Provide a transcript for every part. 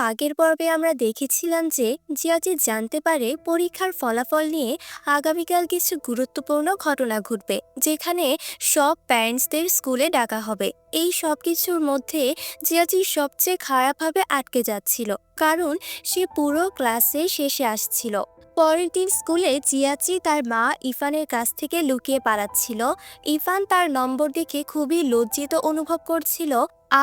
আগের পর্বে আমরা দেখেছিলাম যে জিয়াজি জানতে পারে পরীক্ষার ফলাফল নিয়ে আগামীকাল কিছু গুরুত্বপূর্ণ ঘটনা ঘটবে, যেখানে সব প্যারেন্টসদের স্কুলে ডাকা হবে। এই সব কিছুর মধ্যে জিয়াজি সবচেয়ে খারাপভাবে আটকে যাচ্ছিল, কারণ সে পুরো ক্লাসে শেষে আসছিল। পরের দিন স্কুলে জিয়াচি তার মা ইফানের কাছ থেকে লুকিয়ে পালাচ্ছিল। ইফান তার নম্বর দেখে খুবই লজ্জিত অনুভব করছিল,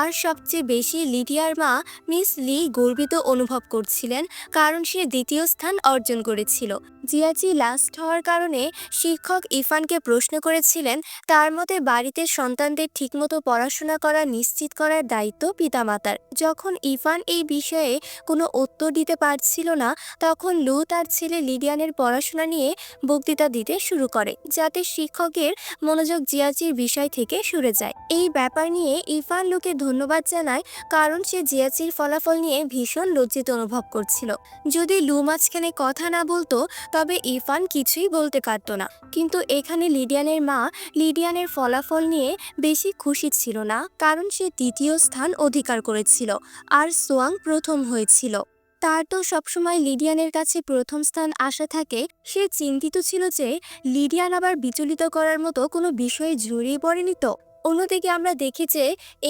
আর সবচেয়ে বেশি লিডিয়ার মা মিস লি গর্বিত অনুভব করছিলেন, কারণ সে দ্বিতীয় স্থান অর্জন করেছিল। জিয়াচি লাস্ট হওয়ার কারণে শিক্ষক ইফানকে প্রশ্ন করেছিলেন, তার মতে বাড়িতে সন্তানদের ঠিকমতো পড়াশোনা করা নিশ্চিত করার দায়িত্ব পিতামাতার। যখন ইফান এই বিষয়ে কোনো উত্তর দিতে পারছিল না, তখন লু তার ছেলে লিডিয়ানের পড়াশোনা নিয়ে বক্তৃতা দিতে শুরু করে, যাতে শিক্ষকের মনোযোগ জিয়াচির বিষয় থেকে সরে যায়। এই ব্যাপার নিয়ে ইফান লুকে ধন্যবাদ জানায়, কারণ সে জিয়াচির ফলাফল নিয়ে ভীষণ লজ্জিত অনুভব করছিল। যদি লু মাঝখানে কথা না বলতো, তবে ইফান কিছুই বলতে পারত না। কিন্তু এখানে লিডিয়ানের মা লিডিয়ানের ফলাফল নিয়ে বেশি খুশি ছিল না, কারণ সে দ্বিতীয় স্থান অধিকার করেছিল আর সোয়াং প্রথম হয়েছিল। তার তো সবসময় লিডিয়ানের কাছে প্রথম স্থান আশা থাকে। সে চিন্তিত ছিল যে লিডিয়ান আবার বিচলিত করার মতো কোনো বিষয়ে জড়িয়ে পড়েনি তো। অন্যদিকে আমরা দেখি যে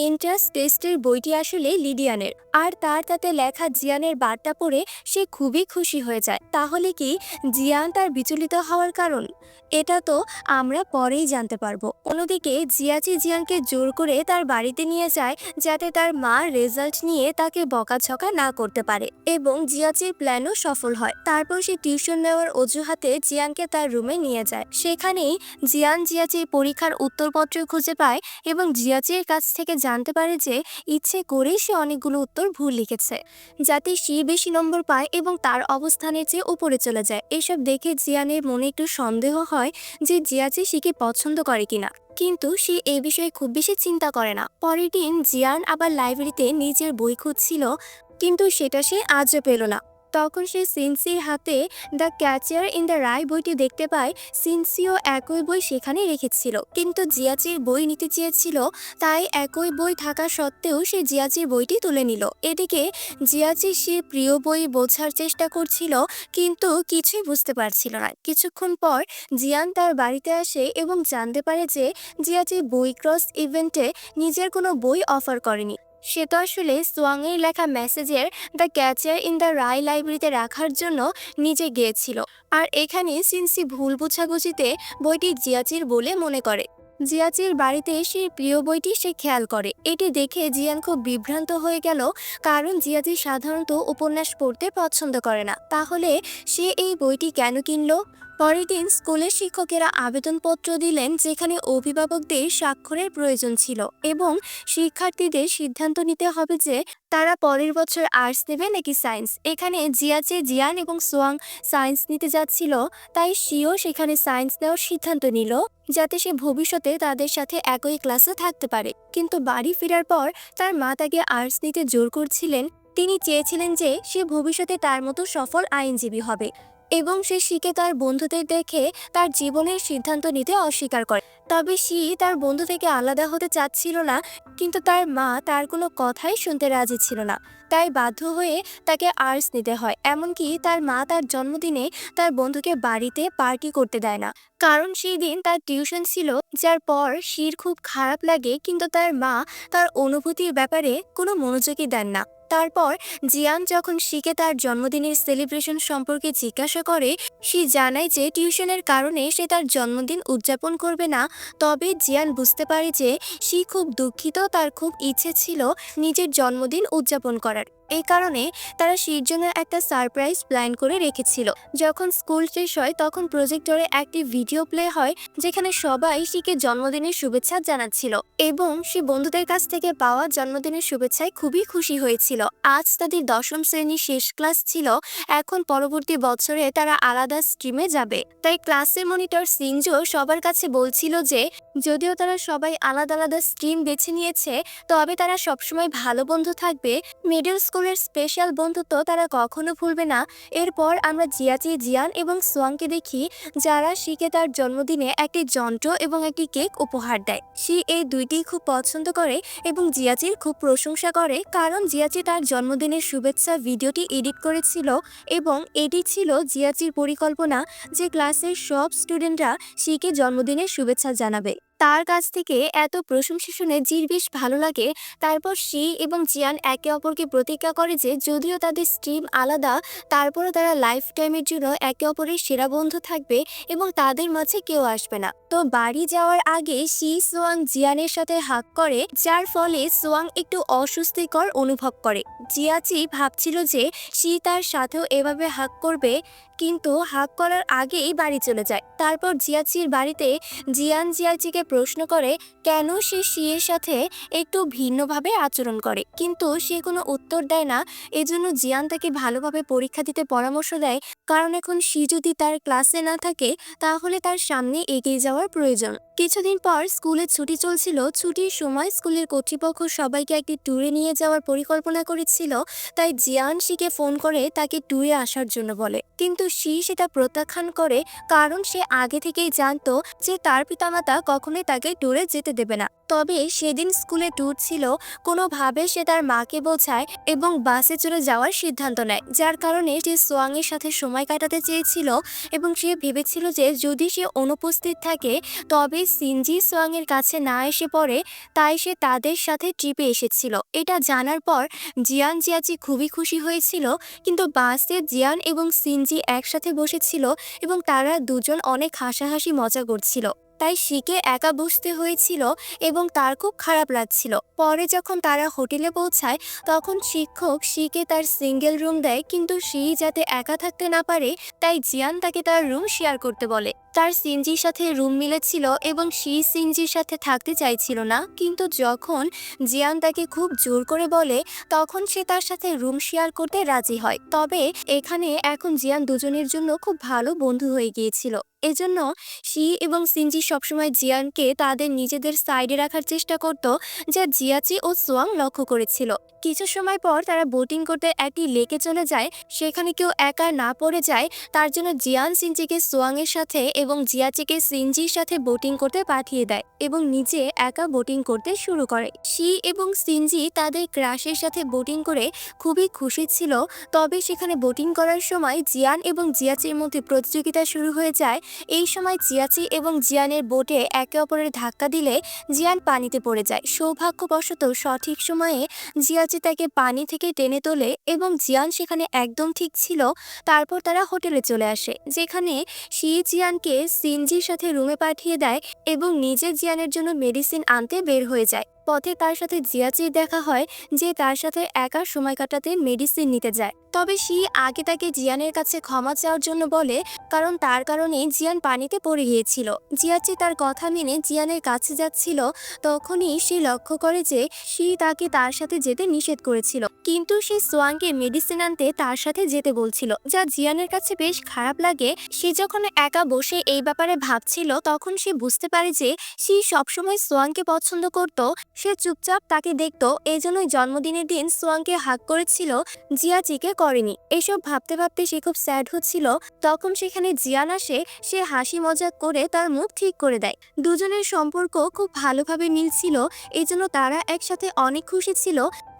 এন্ট্রান্স টেস্টের বইটি আসলে লিডিয়ানের, আর তার তাতে লেখা জিয়ানের বার্তা পড়ে সে খুবই খুশি হয়ে যায়। তাহলে কি জিয়ান তার বিচলিত হওয়ার কারণ? এটা তো আমরা পরেই জানতে পারবো। অন্যদিকে জিয়াচি জিয়ানকে জোর করে তার বাড়িতে নিয়ে যায়, যাতে তার মা রেজাল্ট নিয়ে তাকে বকাঝকা না করতে পারে, এবং জিয়াচির প্ল্যানও সফল হয়। তারপর সে টিউশন নেওয়ার অজুহাতে জিয়ানকে তার রুমে নিয়ে যায়। সেখানেই জিয়ান জিয়াচির পরীক্ষার উত্তরপত্র খুঁজে পায় এবং জিয়াচির কাছ থেকে জানতে পারে যে ইচ্ছে করেই সে অনেকগুলো উত্তর ভুল লিখেছে, যাতে সে বেশি নম্বর পায় এবং তার অবস্থানের চেয়ে উপরে চলে যায়। এসব দেখে জিয়ানের মনে একটু সন্দেহ হয় যে জিয়াচি শিকে পছন্দ করে কিনা, কিন্তু সে এই বিষয়ে খুব বেশি চিন্তা করে না। পরের দিন জিয়ান আবার লাইব্রেরিতে নিজের বই খুঁজছিল, কিন্তু সেটা সে আজও পেল না। তখন সে সিনসির হাতে দ্য ক্যাচার ইন দ্য রাই বইটি দেখতে পায়। সিনসিও একই বই সেখানে রেখেছিল, কিন্তু জিয়াচির বই নিতে চেয়েছিল, তাই একই বই থাকা সত্ত্বেও সে জিয়াচির বইটি তুলে নিল। এদিকে জিয়াচি সে প্রিয় বই বোঝার চেষ্টা করছিল, কিন্তু কিছুই বুঝতে পারছিল না। কিছুক্ষণ পর জিয়ান তার বাড়িতে আসে এবং জানতে পারে যে জিয়াচি বই ক্রস ইভেন্টে নিজের কোনো বই অফার করেনি। সে তো আসলে সোয়াংয়ের লেখা মেসেজের দ্য ক্যাচার ইন দ্য রাই লাইব্রেরিতে রাখার জন্য নিজে গিয়েছিল, আর এখানে সিনসি ভুল বোঝাবুঝিতে বইটি জিয়াচির বলে মনে করে। জিয়াচির বাড়িতে এসে প্রিয় বইটি সে খেয়াল করে। এটি দেখে জিয়ান খুব বিভ্রান্ত হয়ে গেল, কারণ জিয়াচি সাধারণত উপন্যাস পড়তে পছন্দ করে না। তাহলে সে এই বইটি কেন কিনলো? পরের দিন স্কুলের শিক্ষকেরা আবেদনপত্র দিলেন, যেখানে অভিভাবকদের স্বাক্ষরের প্রয়োজন ছিল এবং শিক্ষার্থীদের সিদ্ধান্ত নিতে হবে যে তারা পরের বছর আর্টস নেবে নাকি সায়েন্স। এখানে জিয়াচে জিয়ান এবং সোয়াং সায়েন্স নিতে যাচ্ছিল, তাই সিও সেখানে সায়েন্স নেওয়ার সিদ্ধান্ত নিল, যাতে সে ভবিষ্যতে তাদের সাথে একই ক্লাসে থাকতে পারে। কিন্তু বাড়ি ফেরার পর তার মা তাকে আর্টস নিতে জোর করছিলেন। তিনি চেয়েছিলেন যে সে ভবিষ্যতে তার মতো সফল আইনজীবী হবে, এবং সে শিখে তার বন্ধুদের দেখে তার জীবনের সিদ্ধান্ত নিতে অস্বীকার করে। তবে সে তার বন্ধু থেকে আলাদা হতে চাচ্ছিল না, কিন্তু তার মা তার কোনো কথাই শুনতে রাজি ছিল না, তাই বাধ্য হয়ে তাকে আর্টস নিতে হয়। এমনকি তার মা তার জন্মদিনে তার বন্ধুকে বাড়িতে পার্টি করতে দেয় না, কারণ সেই দিন তার টিউশন ছিল, যার পর শির খুব খারাপ লাগে। কিন্তু তার মা তার অনুভূতির ব্যাপারে কোনো মনোযোগই দেন না। তারপর জিয়ান যখন শিকে তার জন্মদিনের সেলিব্রেশন সম্পর্কে জিজ্ঞাসা করে, সে জানায় যে টিউশনের কারণে সে তার জন্মদিন উদযাপন করবে না। তবে জিয়ান বুঝতে পারে যে সে খুব দুঃখিত, তার খুব ইচ্ছে ছিল নিজের জন্মদিন উদযাপন করার। এই কারণে তারা শির জন্য একটা সারপ্রাইজ প্ল্যান করে রেখেছিল। যখন স্কুল শেষ হয়, তখন প্রজেক্টরে একটি ভিডিও প্লে হয়, যেখানে সবাই শিকে জন্মদিনের শুভেচ্ছা জানাচ্ছিল, এবং সে বন্ধুদের কাছ থেকে পাওয়া জন্মদিনের শুভেচ্ছায় খুবই খুশি হয়েছিল। আজ তাদের 10ম শ্রেণীর শেষ ক্লাস ছিল। এখন পরবর্তী বছরে তারা আলাদা স্ট্রিমে যাবে, তাই ক্লাসের মনিটর সিনজো সবার কাছে বলছিল যে যদিও তারা সবাই আলাদা আলাদা স্ট্রিম বেছে নিয়েছে, তবে তারা সবসময় ভালো বন্ধু থাকবে। মিডল স্কুল স্কুলের স্পেশাল বন্ধুত্ব তারা কখনো ভুলবে না। এরপর আমরা জিয়াচি, জিয়ান এবং সোয়াংকে দেখি যারা শিকে তার জন্মদিনে একটি যন্ত্র এবং একটি কেক উপহার দেয়। শি এই দুইটি খুব পছন্দ করে এবং জিয়াচির খুব প্রশংসা করে, কারণ জিয়াচি তার জন্মদিনের শুভেচ্ছা ভিডিওটি এডিট করেছিল এবং এটি ছিল জিয়াচির পরিকল্পনা যে ক্লাসের সব স্টুডেন্টরা শিকে জন্মদিনের শুভেচ্ছা জানাবে। তার কাছ থেকে এত প্রশংসা শুনে জির বেশ ভালো লাগে। তারপর শি এবং জিয়ান একে অপরকে প্রতিজ্ঞা করে যে যদিও তাদের স্ট্রিম আলাদা, তারপরও তারা লাইফ টাইমের জন্য একে অপরের সেরা বন্ধু থাকবে এবং তাদের মাঝে কেউ আসবে না। তো বাড়ি যাওয়ার আগে শি সোয়াং জিয়ানের সাথে হাগ করে, যার ফলে সোয়াং একটু অস্বস্তিকর অনুভব করে। জিয়াচি ভাবছিল যে শি তার সাথেও এভাবে হাগ করবে, কিন্তু হাগ করার আগেই বাড়ি চলে যায়। তারপর জিয়াচির বাড়িতে জিয়ান জিয়াচিকে প্রশ্ন করে কেন সে শিয়ের সাথে একটু ভিন্নভাবে আচরণ করে, কিন্তু সে কোনো উত্তর দেয় না। এজন্য জিয়ান তাকে ভালোভাবে পরীক্ষা দিতে পরামর্শ দেয়, কারণ এখন শি যদি তার ক্লাসে না থাকে তাহলে তার সামনে এগিয়ে যাওয়ার প্রয়োজন। কিছুদিন পর স্কুলে ছুটি চলছিল। ছুটির সময় স্কুলের কর্তৃপক্ষ সবাইকে একটি ট্যুরে নিয়ে যাওয়ার পরিকল্পনা করেছিল, তাই জিয়ান শিকে ফোন করে তাকে ট্যুরে আসার জন্য বলে, কিন্তু শি সেটা প্রত্যাখ্যান করে, কারণ সে আগে থেকেই জানতো যে তার পিতামাতা কখনোই তাকে ট্যুরে যেতে দেবে না। তবে সেদিন স্কুলে ট্যুর ছিল, কোনোভাবে সে তার মাকে বোঝায় এবং বাসে চলে যাওয়ার সিদ্ধান্ত নেয়, যার কারণে সে সোয়াংয়ের সাথে সময় কাটাতে চেয়েছিল এবং সে ভেবেছিল যে যদি সে অনুপস্থিত থাকে তবে সিনজি সোয়াংয়ের কাছে না এসে পড়ে, তাই সে তাদের সাথে ট্রিপে এসেছিল। এটা জানার পর জিয়ান জিয়াচি খুবই খুশি হয়েছিল, কিন্তু বাসে জিয়ান এবং সিনজি একসাথে বসেছিল এবং তারা দুজন অনেক হাসাহাসি মজা করছিল, তাই শিকে একা বসতে হয়েছিল এবং তার খুব খারাপ লাগছিল। পরে যখন তারা হোটেলে পৌঁছায় তখন শিক্ষক শিকে তার সিঙ্গেল রুম দেয়, কিন্তু শি যাতে একা থাকতে না পারে তাই জিয়ান তাকে তার রুম শেয়ার করতে বলে। তার সিনজির সাথে রুম মিলেছিল এবং শি সিনজির সাথে থাকতে চাইছিল না, কিন্তু যখন জিয়ান তাকে খুব জোর করে বলে তখন সে তার সাথে রুম শেয়ার করতে রাজি হয়। তবে এখানে এখন জিয়ান দুজনের জন্য খুব ভালো বন্ধু হয়ে গিয়েছিল। এজন্য শি এবং সিনজি সবসময় জিয়ানকে তাদের নিজেদের সাইডে রাখার চেষ্টা করত, যা জিয়াচি ও সোয়াং লক্ষ্য করেছিল। কিছু সময় পর তারা বোটিং করতে একটি লেকে চলে যায়। সেখানে কেউ একা না পড়ে যায়, তার জন্য জিয়ান সিনজিকে সোয়াংয়ের সাথে এবং জিয়াচিকে সিনজির সাথে বোটিং করতে পাঠিয়ে দেয় এবং নিজে একা বোটিং করতে শুরু করে। শি এবং সিনজি তাদের ক্রাশের সাথে বোটিং করে খুবই খুশি ছিল। তবে সেখানে বোটিং করার সময় জিয়ান এবং জিয়াচির মধ্যে প্রতিযোগিতা শুরু হয়ে যায়। এই সময় জিয়াচি এবং জিয়ানের বোটে একে অপরের ধাক্কা দিলে জিয়ান পানিতে পড়ে যায়। সৌভাগ্যবশত সঠিক সময়ে জিয়াচি তাকে পানি থেকে টেনে তোলে এবং জিয়ান সেখানে একদম ঠিক ছিল। তারপর তারা হোটেলে চলে আসে, যেখানে শি জিয়ানকে সিনজির সাথে রুমে পাঠিয়ে দেয় এবং নিজে জিয়ানের জন্য মেডিসিন আনতে বের হয়ে যায়। পথে তার সাথে জিয়াচির দেখা হয়, যে তার সাথে একা সময় কাটাতে মেডিসিন নিতে যায়। তবে শি আগে তাকে জিয়ানের কাছে ক্ষমা চাওয়ার জন্য বলে, কারণ তার কারণে জিয়ান পানিতে পড়ে গিয়েছিল। জিয়াচি তার কথা মেনে জিয়ানের কাছে যাচ্ছিল, তখনই সে লক্ষ্য করে যে শি তাকে তার সাথে যেতে নিষেধ করেছিল, কিন্তু সে সোয়াংকে মেডিসিন আনতে তার সাথে যেতে বলছিল, যা জিয়ানের কাছে বেশ খারাপ লাগে। সে যখন একা বসে এই ব্যাপারে ভাবছিল তখন সে বুঝতে পারে যে শি সবসময় সোয়াংকে পছন্দ করত। সে চুপচাপ তাকে দেখত, এজন্যই জন্মদিনের দিন সোয়াংকে হাগ করেছিল, জিয়াচিকে করেনি। এসব ভাবতে ভাবতে সে খুব স্যাড হচ্ছিল। তখন সেখানে জিয়ান আসে, সে হাসি মজাক করে তার মুখ ঠিক করে দেয়। দুজনের সম্পর্ক খুব ভালোভাবে মিলছিল, এজন্য তারা একসাথে অনেক খুশি ছিল।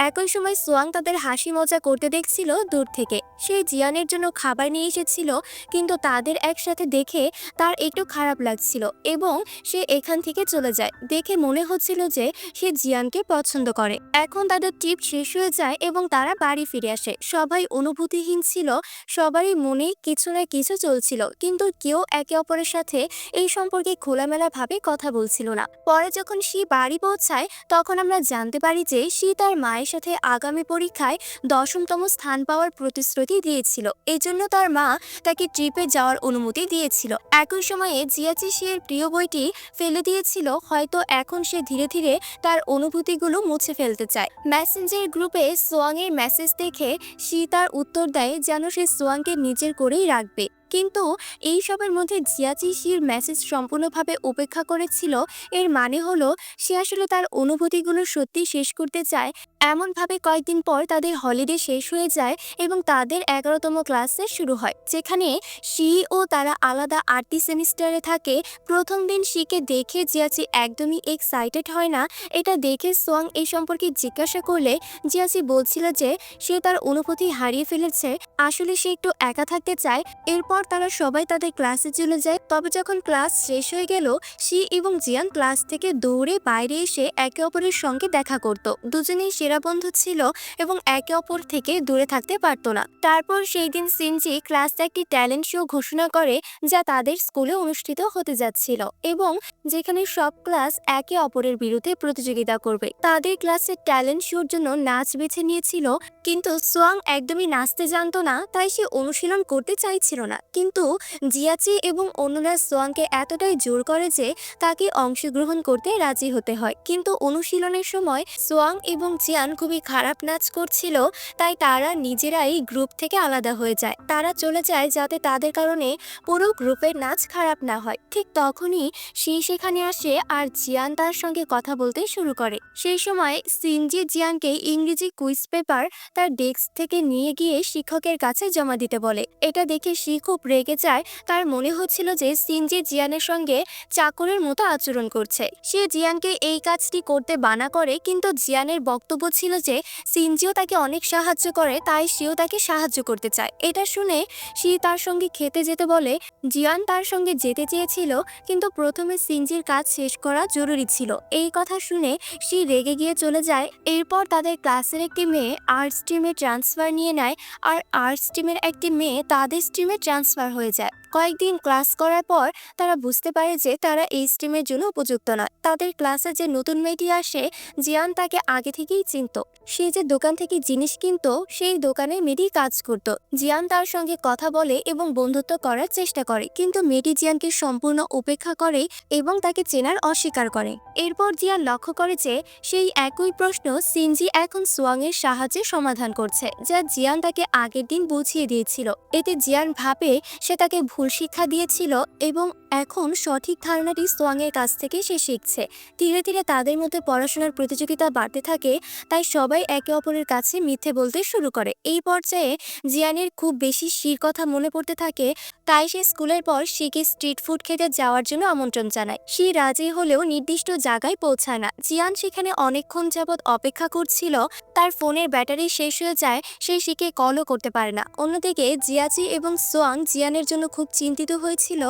একই সময় সোয়াং তাদের হাসি মজা করতে দেখছিল দূর থেকে। সে জিয়ানের জন্য খাবার নিয়ে এসেছিল, কিন্তু তাদের একসাথে দেখে তার একটু খারাপ লাগছিল এবং সে এখান থেকে চলে যায়। দেখে মনে হচ্ছিল যে সে জিয়ানকে পছন্দ করে। এখন তাদের ট্রিপ শেষ হয়ে যায় এবং তারা বাড়ি ফিরে আসে। সবাই অনুভূতিহীন ছিল, সবারই মনে কিছু না কিছু চলছিল, কিন্তু কেউ একে অপরের সাথে এই সম্পর্কে খোলামেলা ভাবে কথা বলছিল না। পরে যখন শি বাড়ি পৌঁছায় তখন আমরা জানতে পারি যে শি তার মায়ের সাথে আগামী পরীক্ষায় 10তম স্থান পাওয়ার প্রতিশ্রুতি দিয়েছিল, এজন্য তার মা তাকে ট্রিপে যাওয়ার অনুমতি দিয়েছিল। একই সময়ে জিয়াচি শিয়ের প্রিয় বইটি ফেলে দিয়েছিল, হয়তো এখন সে ধীরে ধীরে তার অনুভূতিগুলো মুছে ফেলতে চায়। মেসেঞ্জার গ্রুপে সোয়াংয়ের মেসেজ দেখে শি তার উত্তর দেয় যেন সে সোয়াংকে নিজের করেই রাখবে। কিন্তু এই সবের মধ্যে জিয়াচি শির মেসেজ সম্পূর্ণভাবে উপেক্ষা করেছিল। এর মানে হলো সে আসলে তার অনুভূতিগুলো সত্যি শেষ করতে চায়। এমনভাবে কয়েকদিন পর তাদের হলিডে শেষ হয়ে যায় এবং তাদের 11তম ক্লাসে শুরু হয়, যেখানে শি ও তারা আলাদা 8টি সেমিস্টারে থাকে। প্রথম দিন শিকে দেখে জিয়াচি একদমই এক্সাইটেড হয় না। এটা দেখে সোয়াং এই সম্পর্কে জিজ্ঞাসা করলে জিয়াচি বলছিল যে সে তার অনুভূতি হারিয়ে ফেলেছে, আসলে সে একটু একা থাকতে চায়। এরপর তারা সবাই তাদের ক্লাসে চলে যায়। তবে যখন ক্লাস শেষ হয়ে গেল, শি এবং জিয়ান ক্লাস থেকে দৌড়ে বাইরে এসে একে অপরের সঙ্গে দেখা করত। দুজনেই সেরা বন্ধু ছিল এবং একে অপর থেকে দূরে থাকতে পারতো না। তারপর সেই দিন সিনজি ক্লাসে একটি ট্যালেন্ট শো ঘোষণা করে, যা তাদের স্কুলে অনুষ্ঠিত হতে যাচ্ছিল এবং যেখানে সব ক্লাস একে অপরের বিরুদ্ধে প্রতিযোগিতা করবে। তাদের ক্লাসের ট্যালেন্ট শোর জন্য নাচ বেছে নিয়েছিল, কিন্তু সোয়াং একদমই নাচতে জানতো না, তাই সে অনুশীলন করতে চাইছিল না। কিন্তু জিয়াচি এবং অন্যরা সোয়াংকে এতটাই জোর করে যে তাকে অংশগ্রহণ করতে রাজি হতে হয়। কিন্তু অনুশীলনের সময় সোয়াং এবং জিয়ান খুবই খারাপ নাচ করছিল, তাই তারা নিজেরাই গ্রুপ থেকে আলাদা হয়ে যায়। তারা চলে যায় যাতে তাদের কারণে পুরো গ্রুপের নাচ খারাপ না হয়। ঠিক তখনই সে সেখানে আসে আর জিয়ান তার সঙ্গে কথা বলতে শুরু করে। সেই সময় সিনজি জিয়ানকে ইংরেজি কুইজ পেপার তার ডেস্ক থেকে নিয়ে গিয়ে শিক্ষকের কাছে জমা দিতে বলে। এটা দেখে সে খুব রেগে যায়। তার মনে হচ্ছিল যে সিনজি জিয়ানের সঙ্গে চাকরের মতো আচরণ করছে। সে জিয়ানকে এই কাজটি করতে বানা করে, কিন্তু জিয়ানের বক্তব্য ছিল যে সিনজিও তাকে অনেক সাহায্য করে, তাই সেও তাকে সাহায্য করতে চায়। এটা শুনে সে তার সঙ্গে খেতে যেতে বলে। জিয়ান তার সঙ্গে যেতে চেয়েছিল, কিন্তু প্রথমে সিনজির কাজ শেষ করা জরুরি ছিল। এই কথা শুনে সে রেগে গিয়ে চলে যায়। এরপর তাদের ক্লাসের একটি মেয়ে আর্টস স্ট্রিমে ট্রান্সফার নিয়ে নেয় আর আর্টস স্ট্রিমের একটি মেয়ে তাদের স্ট্রিমে ট্রান্সফার হয়ে যায়। কয়েকদিন ক্লাস করার পর তারা বুঝতে পারে যে তারা এই স্ট্রিমের জন্য উপযুক্ত নয়। তাদের ক্লাসে যে নতুন মেয়েটি আসে, জিয়ান তাকে আগে থেকেই চিনত। সে যে দোকান থেকে জিনিস কিনতো, সেই দোকানে মেয়েটি কাজ করত। জিয়ান তার সঙ্গে কথা বলে এবং বন্ধুত্ব করার চেষ্টা করে, কিন্তু মেয়েটি জিয়ানকে সম্পূর্ণ উপেক্ষা করে এবং তাকে চেনার অস্বীকার করে। এরপর জিয়ান লক্ষ্য করে যে সেই একই প্রশ্ন সিনজি এখন সোয়াং এর সাহায্যে সমাধান করছে, যা জিয়ান তাকে আগের দিন বুঝিয়ে দিয়েছিল। এতে জিয়ান ভাবে সে তাকে ভুল শিক্ষা দিয়েছিল এবং এখন সঠিক ধারণাটি সোয়াং এর কাছ থেকে সে শিখছে। ধীরে ধীরে তাদের মধ্যে পড়াশোনার প্রতিযোগিতা বাড়তে থাকে, তাই সবাই একে অপরের কাছে মিথ্যে বলতে শুরু করে। এই পর্যায়ে জিয়ানের খুব বেশি শির কথা মনে পড়তে থাকে, তাই সে স্কুলের পর শিকে স্ট্রিট ফুড খেতে যাওয়ার জন্য আমন্ত্রণ জানায়। সে রাজি হলেও নির্দিষ্ট জায়গায় পৌঁছায় না। জিয়ান সেখানে অনেকক্ষণ যাবৎ অপেক্ষা করছিল। তার ফোনের ব্যাটারি শেষ হয়ে যায়, সে শিকে কলও করতে পারে না। অন্যদিকে জিয়াচি এবং সোয়াং জিয়ানের জন্য খুব চিন্তিত হয়েছিল,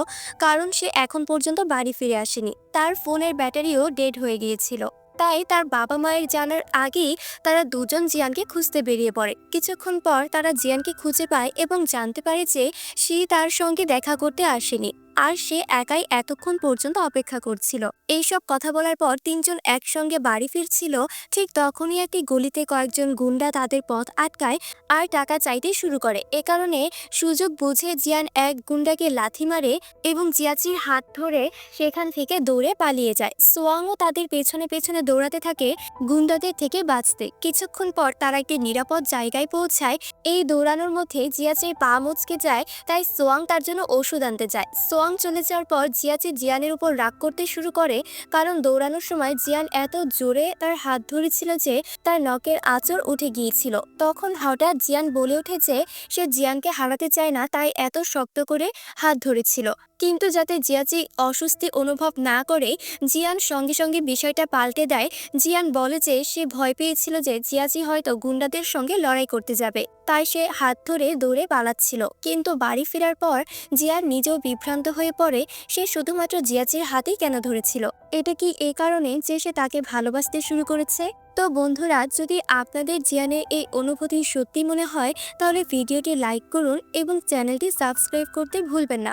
কারণ সে এখন পর্যন্ত বাড়ি ফিরে আসেনি। তার ফোনের ব্যাটারিও ডেড হয়ে গিয়েছিল। তাই তার বাবা মায়ের জানার আগেই তারা দুজন জিয়ানকে খুঁজতে বেরিয়ে পড়ে। কিছুক্ষণ পর তারা জিয়ানকে খুঁজে পায় এবং জানতে পারে যে সে তার সঙ্গে দেখা করতে আসেনি আর সে একাই এতক্ষণ পর্যন্ত অপেক্ষা করছিল। এইসব কথা বলার পর তিনজন একসঙ্গে বাড়ি ফিরছিল। ঠিক তখনই একটি গলিতে কয়েকজন গুন্ডা তাদের পথ আটকায় আর টাকা চাইতে শুরু করে। এ কারণে সুযোগ বুঝে জিয়ান এক গুন্ডাকে লাথি মারে এবং জিয়াচির হাত ধরে সেখান থেকে দৌড়ে পালিয়ে যায়। সোয়াংও তাদের পেছনে পেছনে দৌড়াতে থাকে গুন্ডাদের থেকে বাঁচতে। কিছুক্ষণ পর তারা একটি নিরাপদ জায়গায় পৌঁছায়। এই দৌড়ানোর মধ্যে জিয়াচির পা মুচকে যায়, তাই সোয়াং তার জন্য ওষুধ আনতে যায়। সোয়াং চলে যাওয়ার পর জিয়াচি জিয়ানের উপর রাগ করতে শুরু করে, কারণ দৌড়ানোর সময় জিয়ান এত জোরে তার হাত ধরেছিল যে তার নখের আঁচড় উঠে গিয়েছিল। তখন হঠাৎ জিয়ান বলে ওঠে যে সে জিয়ানকে হারাতে চায় না, তাই এত শক্ত করে হাত ধরেছিল। কিন্তু যাতে জিয়াচি অস্বস্তি অনুভব না করে, জিয়ান সঙ্গে সঙ্গে বিষয়টা পাল্টে দেয়। জিয়ান বলে যে সে ভয় পেয়েছিল যে জিয়াচি হয়তো গুন্ডাদের সঙ্গে লড়াই করতে যাবে, তাই সে হাত ধরে দৌড়ে পালাচ্ছিল। কিন্তু বাড়ি ফেরার পর জিয়ান নিজেও বিভ্রান্ত হয়ে পড়ে, সে শুধুমাত্র জিয়াচির হাতেই কেন ধরেছিল। এটা কি এই কারণে যে সে তাকে ভালোবাসতে শুরু করেছে? তো বন্ধুরা, যদি আপনাদের জিয়ানের এই অনুভূতি সত্যি মনে হয়, তাহলে ভিডিওটি লাইক করুন এবং চ্যানেলটি সাবস্ক্রাইব করতে ভুলবেন না।